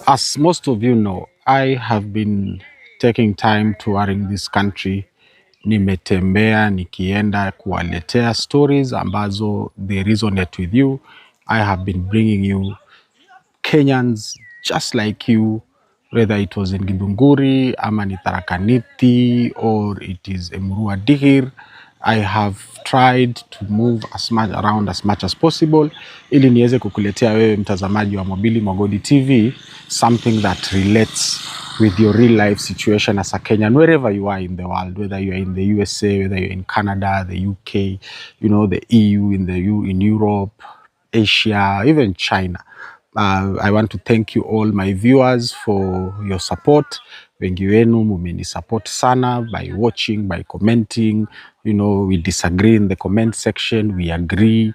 As most of you know, I have been taking time touring this country. Nimetembea nikienda kuwaletea stories ambazo they resonate with you. I have been bringing you Kenyans just like you, whether it was in Githunguri, ama ni Tharaka Nithi, or it is Emurua Dikir. I have tried to move as much around as much as possible ili niweze kukuletea wewe mtazamaji wa Mobili Mogodi TV something that relates with your real life situation as a Kenyan, wherever you are in the world, whether you are in the USA, whether you're in Canada, the UK, you know, the EU, in Europe, Asia, even China. I want to thank you all my viewers for your support. Wengi wenu mumeni support sana by watching, by commenting. You know, we disagree in the comment section, we agree,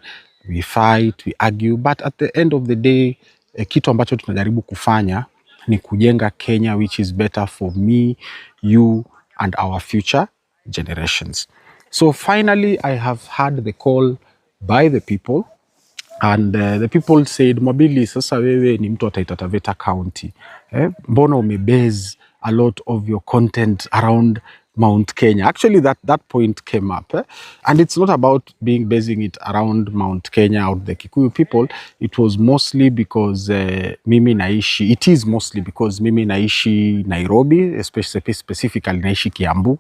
we fight, we argue, but at the end of the day, kitu ambacho tunajaribu kufanya ni kujenga Kenya which is better for me, you and our future generations. So finally, I have had the call by the people. And the people said, Mobili, sasa wewe ni mtu wa Taita Taveta County. Mbona umebase a lot of your content around Mount Kenya? Actually, that point came up. And it's not about basing it around Mount Kenya or the Kikuyu people. It was mostly because it is mostly because mimi naishi Nairobi, especially specifically naishi Kiambu.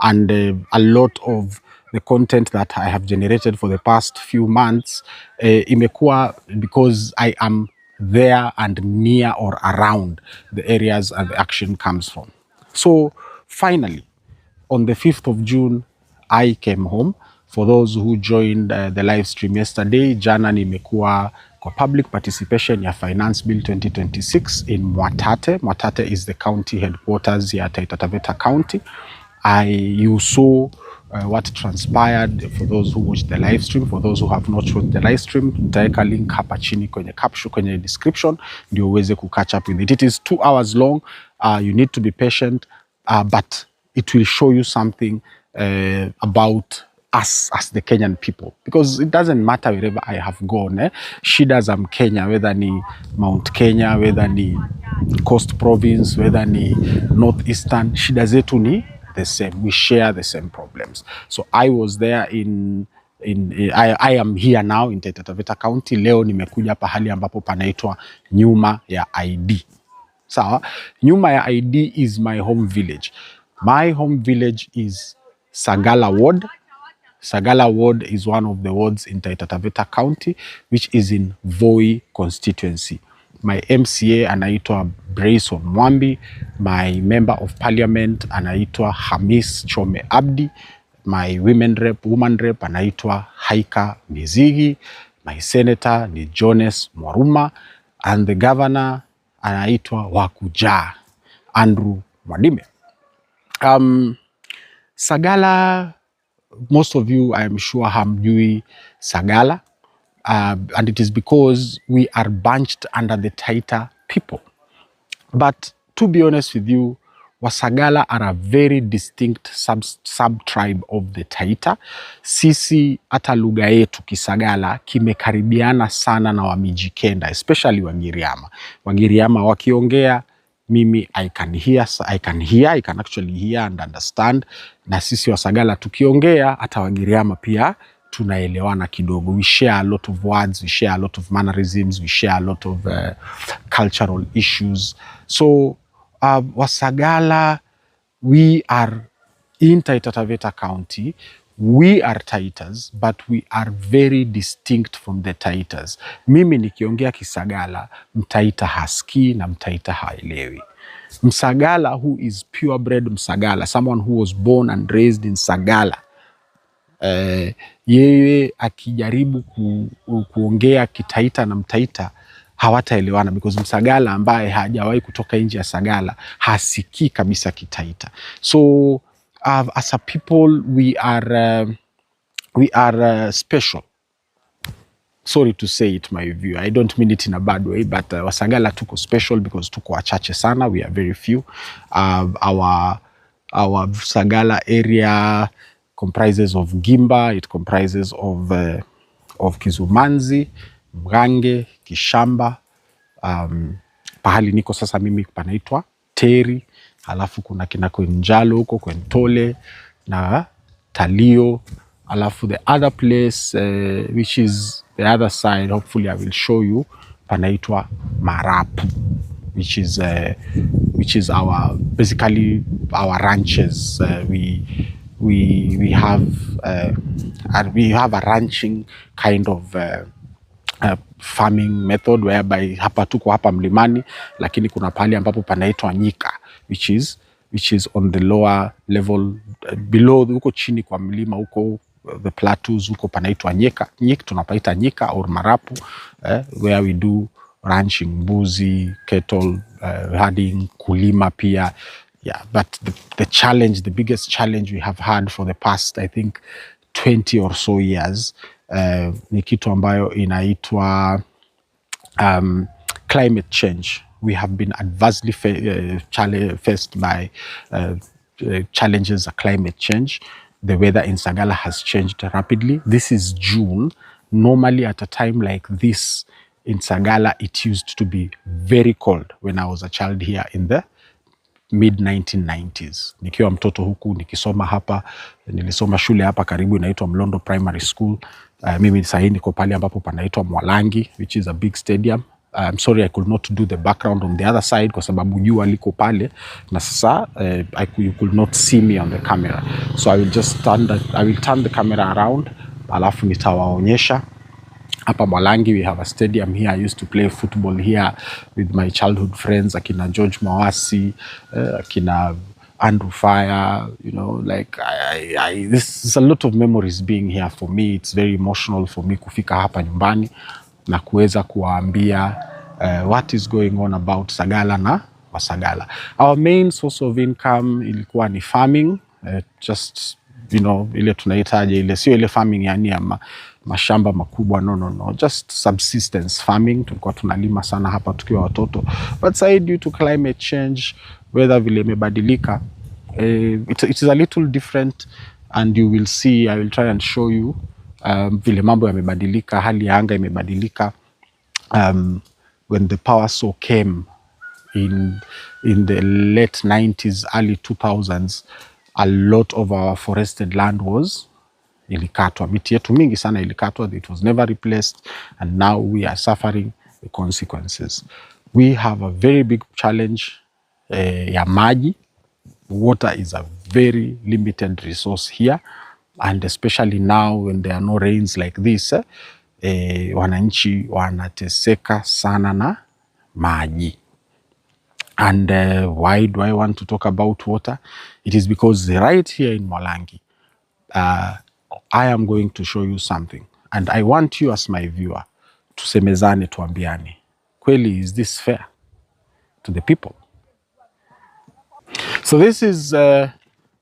And a lot of the content that I have generated for the past few months imekuwa because I am there and near or around the areas and the action comes from. So finally, on the 5th of June, I came home. For those who joined the live stream yesterday, jana nimekuwa kwa public participation ya Finance Bill 2026 in Mwatate. Mwatate is the county headquarters ya Taita Taveta County. You saw what transpired. For those who watched the live stream, for those who have not watched the live stream, nitaweka link hapa chini kwenye caption, kwenye description, ndio uweze ku catch up with it. It is 2 hours long. You need to be patient, but it will show you something about us as the Kenyan people, because it doesn't matter wherever I have gone. Shida za Mkenya, whether ni Mount Kenya, whether ni Coast Province, whether ni Northeastern, shida zetu ni the same. We share the same problems. So I was there I am here now in Taita Taveta County. Leo nimekuja pahali ambapo panaitwa Nyuma ya ID. Sawa? Nyuma ya ID is my home village. My home village is Sagalla Ward. Sagalla Ward is one of the wards in Taita Taveta County, which is in Voi constituency. My MCA anaitwa Brayson Mwambi. My member of parliament anaitwa Hamis Chome Abdi. My woman rep anaitwa Haika Mizigi. My senator ni Jones Mwaruma. And the governor anaitwa Wakuja Andrew Mwadime. Sagalla, most of you, I am sure, hamjui Sagalla. And it is because we are bunched under the Taita people. But to be honest with you, Wasagala are a very distinct sub-tribe of the Taita. Sisi hata lugha yetu Kisagala kimekaribiana sana na Wamijikenda, especially Wagiriama. Wagiriama wakiongea, mimi I can actually hear and understand. Na sisi Wasagala tukiongea, hata Wagiriama pia tunaelewana kidogo. We share a lot of words, we share a lot of mannerisms, we share a lot of cultural issues. So Wasagala, we are in Taita Taveta County. We are Taitas, but we are very distinct from the Taitas. Mimi nikiongea Kisagala, Mtaita hasikii na Mtaita haelewi. Msagala who is purebred Msagala, someone who was born and raised in Sagala, yeye akijaribu kuongea Kitaita na Mtaita hawataelewana, because Msagala ambaye hajawahi kutoka nje ya Sagala hasikii kabisa Kitaita. So as a people we are special. Sorry to say it, my view. I don't mean it in a bad way, but Wasagala tuko special because tuko wachache sana. We are very few. Our Sagala area comprises of Gimba, it comprises of Kizumanzi, Mrange, Kishamba, pahali niko sasa mimi panaitwa Teri, alafu kuna kina Kwenjalo huko Kwentole na Talio, alafu the other place which is the other side, hopefully I will show you, panaitwa Marapu, which is our basically our ranches. We have a ranching kind of farming method whereby hapa tuko hapa mlimani, lakini kuna pahali ambapo panaitwa Nyika, which is on the lower level, below, huko chini kwa mlima huko, the plateaus huko panaitwa Nyika, tunapaita Nyika or Marapu, where we do ranching, mbuzi, cattle, herding, kulima pia. Yeah, but the biggest challenge we have had for the past, I think, 20 or so years, ni kitu ambayo inaitwa climate change. We have been adversely faced by challenges of climate change. The weather in Sagalla has changed rapidly. This is June. Normally at a time like this in Sagalla, it used to be very cold when I was a child here in the mid 1990s. Nikiwa mtoto huku nikisoma hapa, nilisoma shule hapa karibu inaitwa Mlondo Primary School. Mimi sahi niko pale ambapo panaitwa Mwalangi, which is a big stadium. I'm sorry I could not do the background on the other side kwa sababu jua liko pale na sasa you could not see me on the camera. So I will just turn the camera around, alafu nitawaonyesha. Hapa Mwalangi, we have a stadium here. I used to play football here with my childhood friends, akina George Mawasi, akina Andrew Fire, you know, like this is a lot of memories being here for me. It's very emotional for me kufika hapa nyumbani na kuweza kuwaambia what is going on about Sagalla na Wasagalla. Our main source of income ilikuwa ni farming, just, you know, ile tunaitaje ile, sio ile farming yani ya mashamba makubwa, no, just subsistence farming. Tulikuwa tunalima sana hapa tukiwa watoto, but say due to climate change, weather vile imebadilika, it is a little different, and you will see, I will try and show you vile mambo yamebadilika, hali ya anga imebadilika. When the power saw came in the late 90s, early 2000s, a lot of our forested land was ilikatwa. Miti yetu mingi sana ilikatwa. It was never replaced, and now we are suffering the consequences. We have a very big challenge ya maji. Water is a very limited resource here, and especially now when there are no rains like this, wananchi wanateseka sana na maji. And why do I want to talk about water? It is because right here in Mwalangi, I am going to show you something, and I want you as my viewer tusemezane, tuambiane, kweli, is this fair to the people? So this is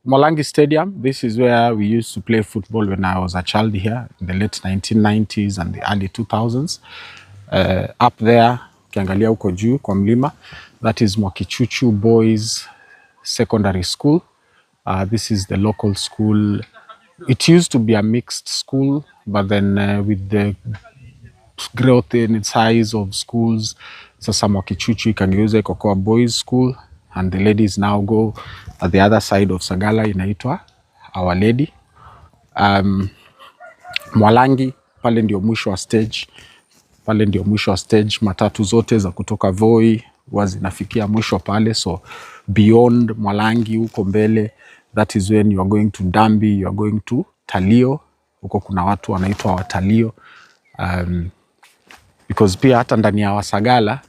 Mwalangi Stadium. This is where we used to play football when I was a child here in the late 1990s and the early 2000s. Up there, ukiangalia huko juu kwa mlima, that is Mwakichuchu Boys Secondary School. This is the local school. It used to be a mixed school, but then with the growth in its size of schools, sasa Mwakichuchu ikageuza ikakuwa boys school, and the ladies now go at the other side of Sagalla, inaitwa Our Lady. Mwalangi, pale ndio mwisho wa stage. Pale ndio mwisho wa stage. Matatu zote za kutoka Voi zinafikia mwisho pale. So beyond Mwalangi huko mbele, that is when you are going to Dambi, you are going to Talio. Huko kuna watu wanaitwa Watalio. Because pia hata ndani ya Wasagalla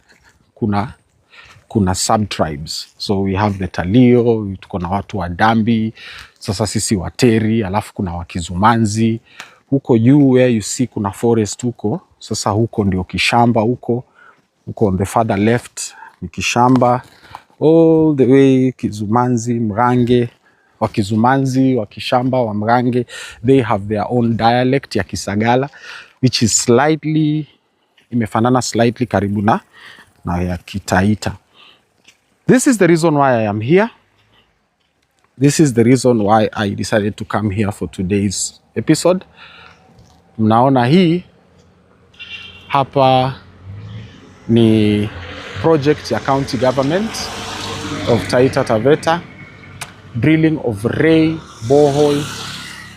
kuna sub-tribes. So we have the Talio, tuko na watu wa Dambi, sasa sisi Wateri, alafu kuna Wakizumanzi. Huko juu where you see kuna forest huko, sasa huko ndio Kishamba huko on the further left ni Kishamba, all the way Kizumanzi, Mrange. Wakizumanzi, Wakishamba, wa Mrange, they have their own dialect ya Kisagala, which is slightly, imefanana slightly karibu na ya Kitaita. This is the reason why I am here. This is the reason why I decided to come here for today's episode. Mnaona hii hapa ni project ya county government of Taita Taveta, drilling of Ray borehole,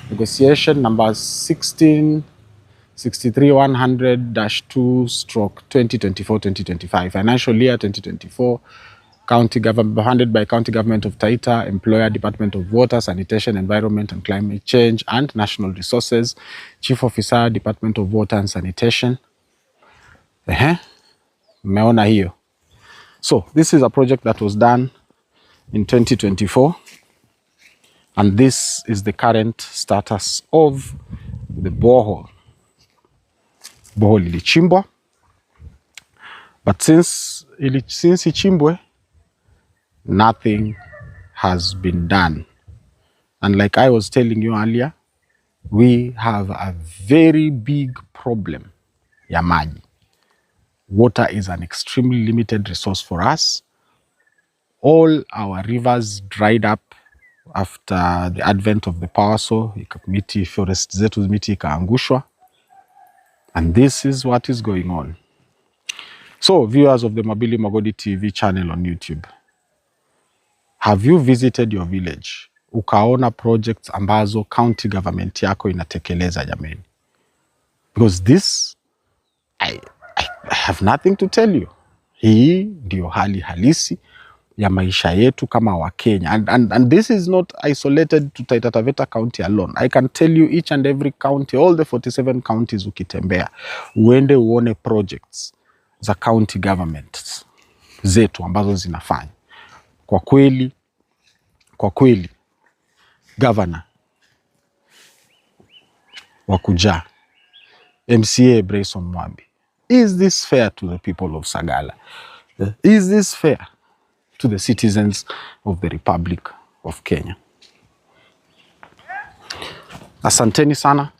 negotiation number 1663100-2/2024-2025, financial year 2024, county government, funded by county government of Taita, employer Department of Water, Sanitation, Environment and Climate Change and National Resources, Chief Officer, Department of Water and Sanitation. Mmeona hiyo. So this is a project that was done in 2024, and this is the current status of the borehole. Borehole ilichimbwa, but since ichimbwe, nothing has been done. And like I was telling you earlier, we have a very big problem ya maji. Water is an extremely limited resource for us. All our rivers dried up after the advent of the power saw, miti forest zetu miti ikaangushwa, and this is what is going on. So viewers of the Mabili Magodi TV channel on YouTube, have you visited your village ukaona projects ambazo county government yako inatekeleza jameni? Because this, I have nothing to tell you. Hii ndio hali halisi ya maisha yetu kama wa Kenya. And this is not isolated to Taita Taveta County alone. I can tell you each and every county, all the 47 counties ukitembea, uende uone projects za county governments zetu ambazo zinafanya. Kwa kweli, governor wakuja, MCA Bryson Mwambi, is this fair to the people of Sagalla? Is this fair to the citizens of the Republic of Kenya? Asanteni sana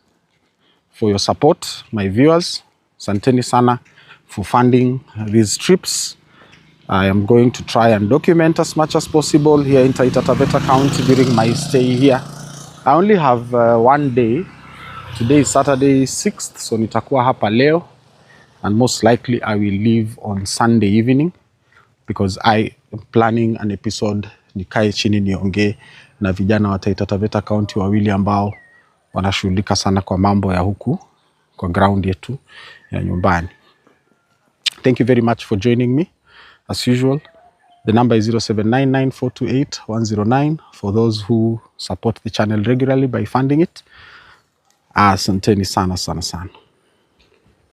for your support, my viewers. Asanteni sana for funding these trips. I am going to try and document as much as possible here in Taita Taveta County during my stay here. I only have one day. Today is Saturday 6th, so nitakuwa hapa leo, and most likely I will leave on Sunday evening, because I am planning an episode nikae chini niongee na vijana wa Taita Taveta County wawili ambao wanashughulika sana kwa mambo ya huku kwa ground yetu ya nyumbani. Thank you very much for joining me. As usual, the number is 0799428109 for those who support the channel regularly by funding it. Asanteni sana sana sana.